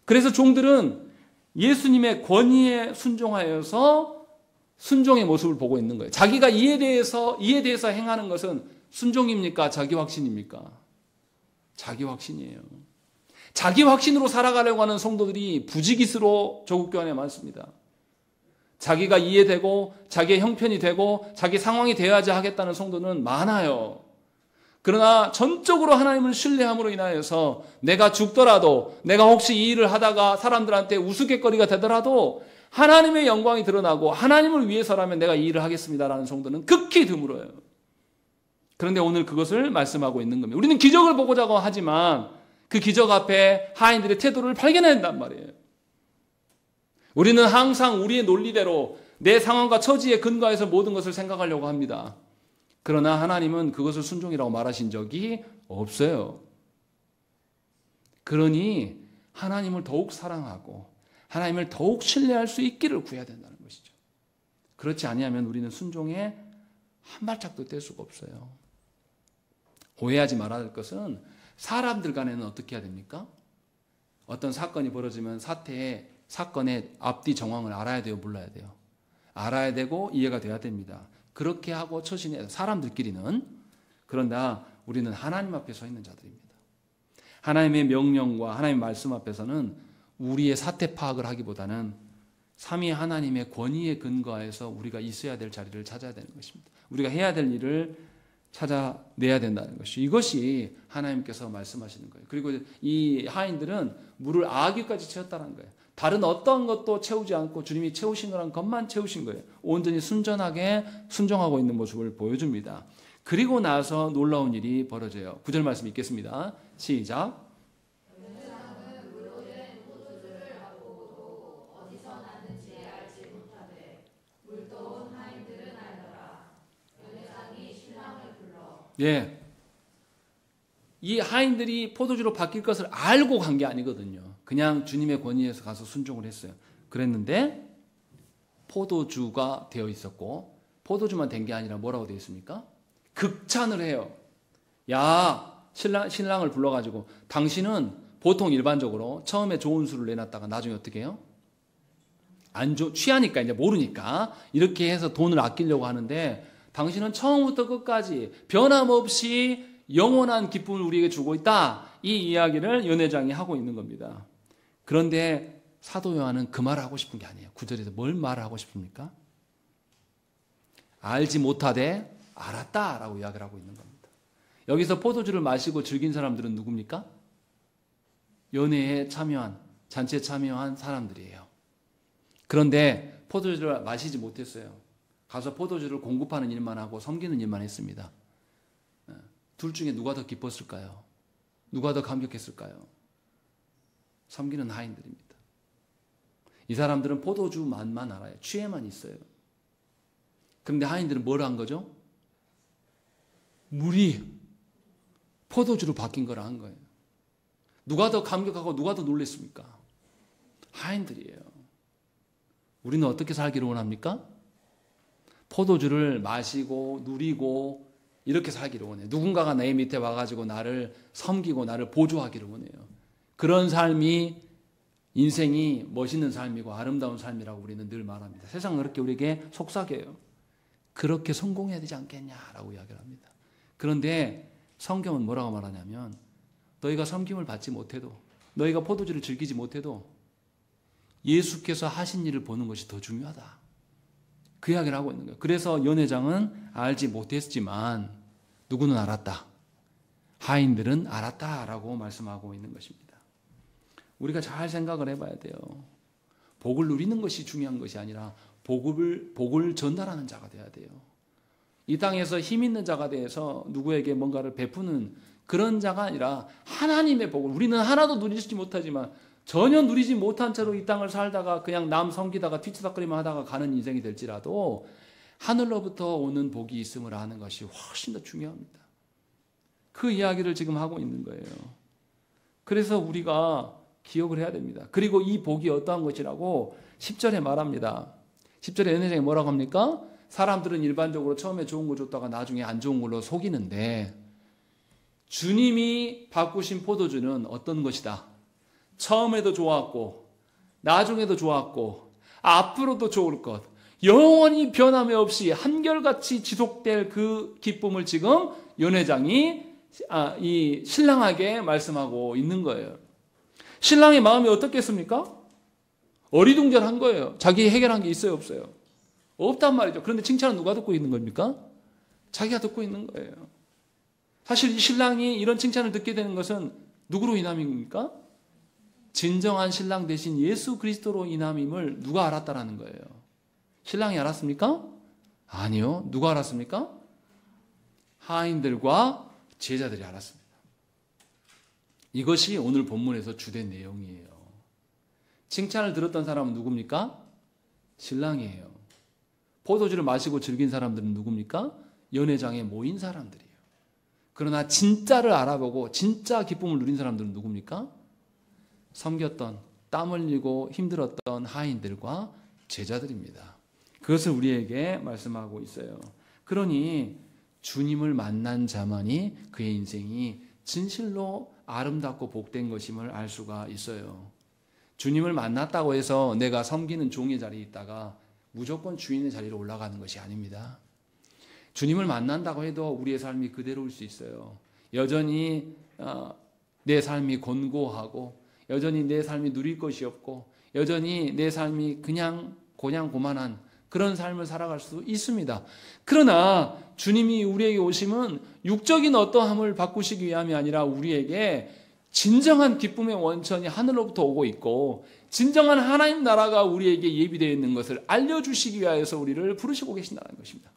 그래서 종들은 예수님의 권위에 순종하여서 순종의 모습을 보고 있는 거예요. 자기가 이해돼서 행하는 것은 순종입니까? 자기 확신입니까? 자기 확신이에요. 자기 확신으로 살아가려고 하는 성도들이 부지기수로 조국교회 안에 많습니다. 자기가 이해되고 자기의 형편이 되고 자기 상황이 되어야지 하겠다는 성도는 많아요. 그러나 전적으로 하나님을 신뢰함으로 인하여서 내가 죽더라도 내가 혹시 이 일을 하다가 사람들한테 우스갯거리가 되더라도 하나님의 영광이 드러나고 하나님을 위해서라면 내가 이 일을 하겠습니다라는 성도는 극히 드물어요. 그런데 오늘 그것을 말씀하고 있는 겁니다. 우리는 기적을 보고자 하지만 그 기적 앞에 하인들의 태도를 발견해야 된단 말이에요. 우리는 항상 우리의 논리대로 내 상황과 처지에 근거해서 모든 것을 생각하려고 합니다. 그러나 하나님은 그것을 순종이라고 말하신 적이 없어요. 그러니 하나님을 더욱 사랑하고 하나님을 더욱 신뢰할 수 있기를 구해야 된다는 것이죠. 그렇지 아니하면 우리는 순종에 한 발짝도 뗄 수가 없어요. 오해하지 말아야 할 것은 사람들 간에는 어떻게 해야 됩니까? 어떤 사건이 벌어지면 사건의 앞뒤 정황을 알아야 돼요, 몰라야 돼요? 알아야 되고 이해가 돼야 됩니다. 그렇게 하고 처신해야 사람들끼리는. 그러나 우리는 하나님 앞에 서 있는 자들입니다. 하나님의 명령과 하나님의 말씀 앞에서는 우리의 사태 파악을 하기보다는 삼위 하나님의 권위에 근거해서 우리가 있어야 될 자리를 찾아야 되는 것입니다. 우리가 해야 될 일을 찾아내야 된다는 것이, 이것이 하나님께서 말씀하시는 거예요. 그리고 이 하인들은 물을 아귀까지 채웠다는 거예요. 다른 어떤 것도 채우지 않고 주님이 채우신 거란 것만 채우신 거예요. 온전히 순전하게 순종하고 있는 모습을 보여줍니다. 그리고 나서 놀라운 일이 벌어져요. 9절 말씀 읽겠습니다. 시작. 예. 이 하인들이 포도주로 바뀔 것을 알고 간 게 아니거든요. 그냥 주님의 권위에서 가서 순종을 했어요. 그랬는데 포도주가 되어 있었고, 포도주만 된 게 아니라 뭐라고 되어 있습니까? 극찬을 해요. 야, 신랑을 불러가지고 당신은 보통 일반적으로 처음에 좋은 술을 내놨다가 나중에 어떻게 해요? 취하니까 이제 모르니까 이렇게 해서 돈을 아끼려고 하는데, 당신은 처음부터 끝까지 변함없이 영원한 기쁨을 우리에게 주고 있다. 이 이야기를 연회장이 하고 있는 겁니다. 그런데 사도 요한은 그 말을 하고 싶은 게 아니에요. 9절에서 뭘 말하고 싶습니까? 알지 못하되 알았다라고 이야기를 하고 있는 겁니다. 여기서 포도주를 마시고 즐긴 사람들은 누굽니까? 연회에 참여한, 잔치에 참여한 사람들이에요. 그런데 포도주를 마시지 못했어요. 가서 포도주를 공급하는 일만 하고 섬기는 일만 했습니다. 둘 중에 누가 더 기뻤을까요? 누가 더 감격했을까요? 섬기는 하인들입니다. 이 사람들은 포도주 맛만 알아요. 취해만 있어요. 그런데 하인들은 뭘 한 거죠? 물이 포도주로 바뀐 걸 한 거예요. 누가 더 감격하고 누가 더 놀랬습니까? 하인들이에요. 우리는 어떻게 살기를 원합니까? 포도주를 마시고 누리고 이렇게 살기를 원해요. 누군가가 내 밑에 와가지고 나를 섬기고 나를 보조하기를 원해요. 그런 삶이 인생이 멋있는 삶이고 아름다운 삶이라고 우리는 늘 말합니다. 세상은 그렇게 우리에게 속삭여요. 그렇게 성공해야 되지 않겠냐라고 이야기를 합니다. 그런데 성경은 뭐라고 말하냐면 너희가 섬김을 받지 못해도 너희가 포도주를 즐기지 못해도 예수께서 하신 일을 보는 것이 더 중요하다. 그 이야기를 하고 있는 거예요. 그래서 연회장은 알지 못했지만 누구는 알았다. 하인들은 알았다라고 말씀하고 있는 것입니다. 우리가 잘 생각을 해봐야 돼요. 복을 누리는 것이 중요한 것이 아니라 복을 전달하는 자가 돼야 돼요. 이 땅에서 힘 있는 자가 돼서 누구에게 뭔가를 베푸는 그런 자가 아니라 하나님의 복을 우리는 하나도 누리지 못하지만 전혀 누리지 못한 채로 이 땅을 살다가 그냥 남 섬기다가 뒤치다거리만 하다가 가는 인생이 될지라도 하늘로부터 오는 복이 있음을 아는 것이 훨씬 더 중요합니다. 그 이야기를 지금 하고 있는 거예요. 그래서 우리가 기억을 해야 됩니다. 그리고 이 복이 어떠한 것이라고 10절에 말합니다. 10절에 연회장이 뭐라고 합니까? 사람들은 일반적으로 처음에 좋은 거 줬다가 나중에 안 좋은 걸로 속이는데 주님이 바꾸신 포도주는 어떤 것이다? 처음에도 좋았고 나중에도 좋았고 앞으로도 좋을 것 영원히 변함이 없이 한결같이 지속될 그 기쁨을 지금 연회장이 이 신랑에게 말씀하고 있는 거예요. 신랑의 마음이 어떻겠습니까? 어리둥절한 거예요. 자기 해결한 게 있어요, 없어요? 없단 말이죠. 그런데 칭찬은 누가 듣고 있는 겁니까? 자기가 듣고 있는 거예요. 사실 이 신랑이 이런 칭찬을 듣게 되는 것은 누구로 인함입니까? 진정한 신랑 대신 예수 그리스도로 인함임을 누가 알았다라는 거예요. 신랑이 알았습니까? 아니요. 누가 알았습니까? 하인들과 제자들이 알았습니다. 이것이 오늘 본문에서 주된 내용이에요. 칭찬을 들었던 사람은 누굽니까? 신랑이에요. 포도주를 마시고 즐긴 사람들은 누굽니까? 연회장에 모인 사람들이에요. 그러나 진짜를 알아보고 진짜 기쁨을 누린 사람들은 누굽니까? 섬겼던, 땀 흘리고 힘들었던 하인들과 제자들입니다. 그것을 우리에게 말씀하고 있어요. 그러니 주님을 만난 자만이 그의 인생이 진실로 아름답고 복된 것임을 알 수가 있어요. 주님을 만났다고 해서 내가 섬기는 종의 자리에 있다가 무조건 주인의 자리로 올라가는 것이 아닙니다. 주님을 만난다고 해도 우리의 삶이 그대로일 수 있어요. 여전히 내 삶이 곤고하고 여전히 내 삶이 누릴 것이 없고 여전히 내 삶이 그냥 고만한 그런 삶을 살아갈 수 있습니다. 그러나 주님이 우리에게 오심은 육적인 어떠함을 바꾸시기 위함이 아니라 우리에게 진정한 기쁨의 원천이 하늘로부터 오고 있고 진정한 하나님 나라가 우리에게 예비되어 있는 것을 알려주시기 위하여서 우리를 부르시고 계신다는 것입니다.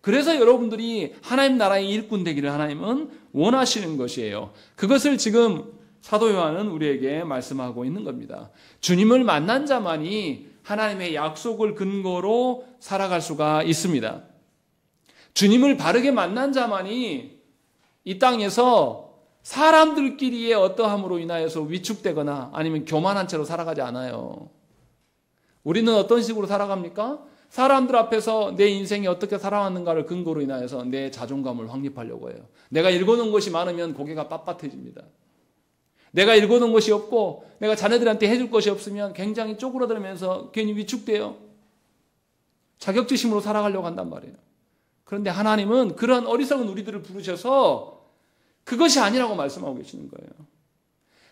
그래서 여러분들이 하나님 나라의 일꾼 되기를 하나님은 원하시는 것이에요. 그것을 지금 사도 요한은 우리에게 말씀하고 있는 겁니다. 주님을 만난 자만이 하나님의 약속을 근거로 살아갈 수가 있습니다. 주님을 바르게 만난 자만이 이 땅에서 사람들끼리의 어떠함으로 인하여서 위축되거나 아니면 교만한 채로 살아가지 않아요. 우리는 어떤 식으로 살아갑니까? 사람들 앞에서 내 인생이 어떻게 살아왔는가를 근거로 인하여서 내 자존감을 확립하려고 해요. 내가 읽어놓은 것이 많으면 고개가 빳빳해집니다. 내가 읽어놓은 것이 없고 내가 자녀들한테 해줄 것이 없으면 굉장히 쪼그라들면서 괜히 위축돼요. 자격지심으로 살아가려고 한단 말이에요. 그런데 하나님은 그런 어리석은 우리들을 부르셔서 그것이 아니라고 말씀하고 계시는 거예요.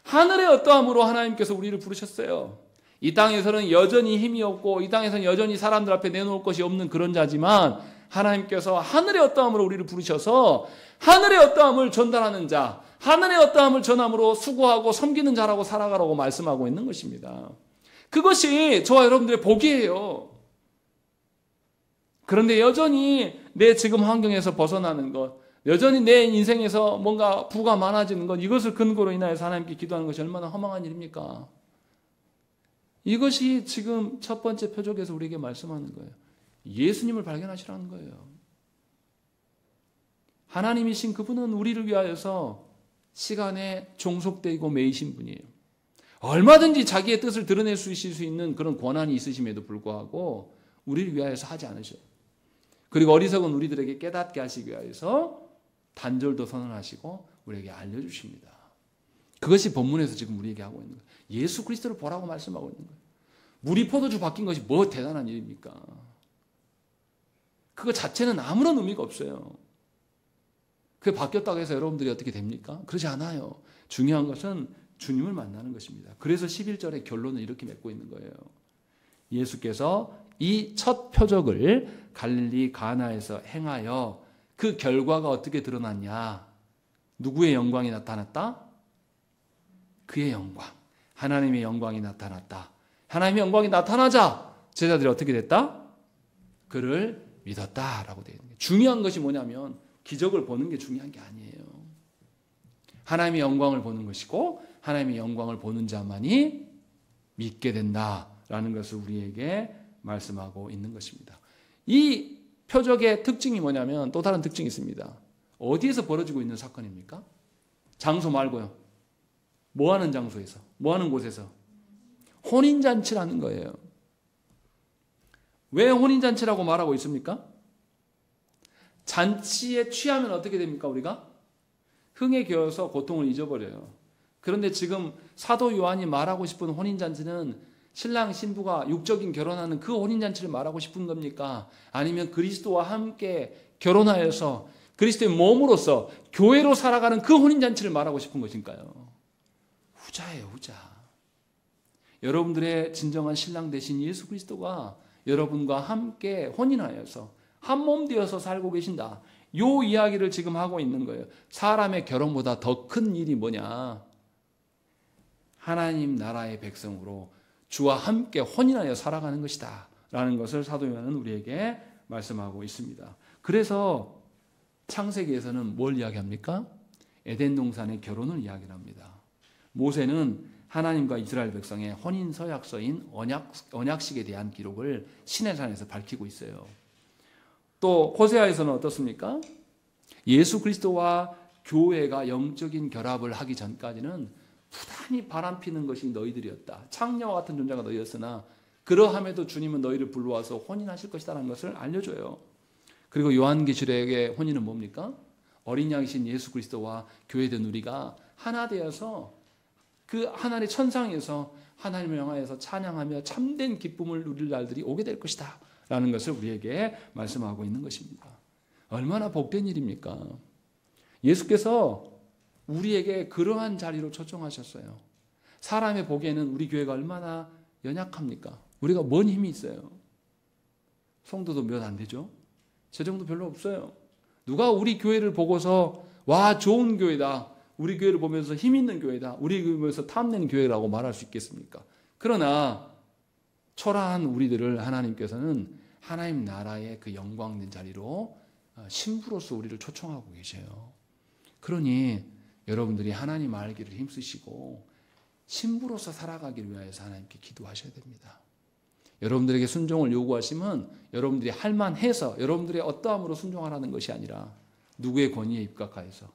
하늘의 어떠함으로 하나님께서 우리를 부르셨어요. 이 땅에서는 여전히 힘이 없고 이 땅에서는 여전히 사람들 앞에 내놓을 것이 없는 그런 자지만 하나님께서 하늘의 어떠함으로 우리를 부르셔서 하늘의 어떠함을 전달하는 자, 하늘의 어떠함을 전함으로 수고하고 섬기는 자라고 살아가라고 말씀하고 있는 것입니다. 그것이 저와 여러분들의 복이에요. 그런데 여전히 내 지금 환경에서 벗어나는 것, 여전히 내 인생에서 뭔가 부가 많아지는 것, 이것을 근거로 인하여서 하나님께 기도하는 것이 얼마나 허망한 일입니까? 이것이 지금 첫 번째 표적에서 우리에게 말씀하는 거예요. 예수님을 발견하시라는 거예요. 하나님이신 그분은 우리를 위하여서 시간에 종속되고 매이신 분이에요. 얼마든지 자기의 뜻을 드러낼 수 있는 그런 권한이 있으심에도 불구하고 우리를 위하여서 하지 않으셔요. 그리고 어리석은 우리들에게 깨닫게 하시기 위하여서 단절도 선언하시고 우리에게 알려주십니다. 그것이 본문에서 지금 우리에게 하고 있는 거예요. 예수 그리스도를 보라고 말씀하고 있는 거예요. 물이 포도주 바뀐 것이 뭐 대단한 일입니까? 그거 자체는 아무런 의미가 없어요. 그게 바뀌었다고 해서 여러분들이 어떻게 됩니까? 그러지 않아요. 중요한 것은 주님을 만나는 것입니다. 그래서 11절의 결론을 이렇게 맺고 있는 거예요. 예수께서 이 첫 표적을 갈릴리 가나에서 행하여 그 결과가 어떻게 드러났냐? 누구의 영광이 나타났다? 그의 영광. 하나님의 영광이 나타났다. 하나님의 영광이 나타나자 제자들이 어떻게 됐다? 그를 믿었다라고 되어 있는 거예요. 중요한 것이 뭐냐면 기적을 보는 게 중요한 게 아니에요. 하나님의 영광을 보는 것이고 하나님의 영광을 보는 자만이 믿게 된다라는 것을 우리에게 말씀하고 있는 것입니다. 이 표적의 특징이 뭐냐면 또 다른 특징이 있습니다. 어디에서 벌어지고 있는 사건입니까? 장소 말고요. 뭐 하는 장소에서? 뭐 하는 곳에서? 혼인잔치라는 거예요. 왜 혼인잔치라고 말하고 있습니까? 잔치에 취하면 어떻게 됩니까, 우리가? 흥에 겨워서 고통을 잊어버려요. 그런데 지금 사도 요한이 말하고 싶은 혼인잔치는 신랑 신부가 육적인 결혼하는 그 혼인잔치를 말하고 싶은 겁니까? 아니면 그리스도와 함께 결혼하여서 그리스도의 몸으로서 교회로 살아가는 그 혼인잔치를 말하고 싶은 것인가요? 후자예요, 후자. 여러분들의 진정한 신랑 되신 예수 그리스도가 여러분과 함께 혼인하여서 한 몸 되어서 살고 계신다. 요 이야기를 지금 하고 있는 거예요. 사람의 결혼보다 더 큰 일이 뭐냐? 하나님 나라의 백성으로 주와 함께 혼인하여 살아가는 것이다. 라는 것을 사도 요한은 우리에게 말씀하고 있습니다. 그래서 창세기에서는 뭘 이야기합니까? 에덴 동산의 결혼을 이야기합니다. 모세는 하나님과 이스라엘 백성의 혼인 서약서인 언약식에 대한 기록을 시내산에서 밝히고 있어요. 또 호세아에서는 어떻습니까? 예수 그리스도와 교회가 영적인 결합을 하기 전까지는 부단히 바람피는 것이 너희들이었다. 창녀와 같은 존재가 너희였으나 그러함에도 주님은 너희를 불러와서 혼인하실 것이라는 것을 알려줘요. 그리고 요한계시록의 혼인은 뭡니까? 어린 양이신 예수 그리스도와 교회된 우리가 하나 되어서 그 하나님의 천상에서 하나님을 향하여서 찬양하며 참된 기쁨을 누릴 날들이 오게 될 것이다 라는 것을 우리에게 말씀하고 있는 것입니다. 얼마나 복된 일입니까? 예수께서 우리에게 그러한 자리로 초청하셨어요. 사람의 보기에는 우리 교회가 얼마나 연약합니까? 우리가 뭔 힘이 있어요? 성도도 몇 안 되죠? 제 정도 별로 없어요. 누가 우리 교회를 보고서 와 좋은 교회다. 우리 교회를 보면서 힘 있는 교회다. 우리 교회를 보면서 탐내는 교회라고 말할 수 있겠습니까? 그러나 초라한 우리들을 하나님께서는 하나님 나라의 그 영광된 자리로 신부로서 우리를 초청하고 계셔요. 그러니 여러분들이 하나님 알기를 힘쓰시고 신부로서 살아가기를 위하여서 하나님께 기도하셔야 됩니다. 여러분들에게 순종을 요구하시면 여러분들이 할만해서 여러분들의 어떠함으로 순종하라는 것이 아니라 누구의 권위에 입각하여서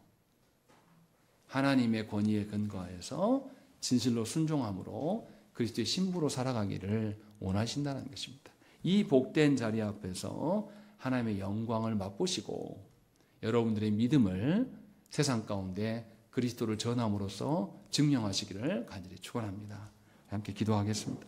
하나님의 권위에 근거하여서 진실로 순종함으로 그리스도의 신부로 살아가기를 원하신다는 것입니다. 이 복된 자리 앞에서 하나님의 영광을 맛보시고 여러분들의 믿음을 세상 가운데 그리스도를 전함으로써 증명하시기를 간절히 축원합니다. 함께 기도하겠습니다.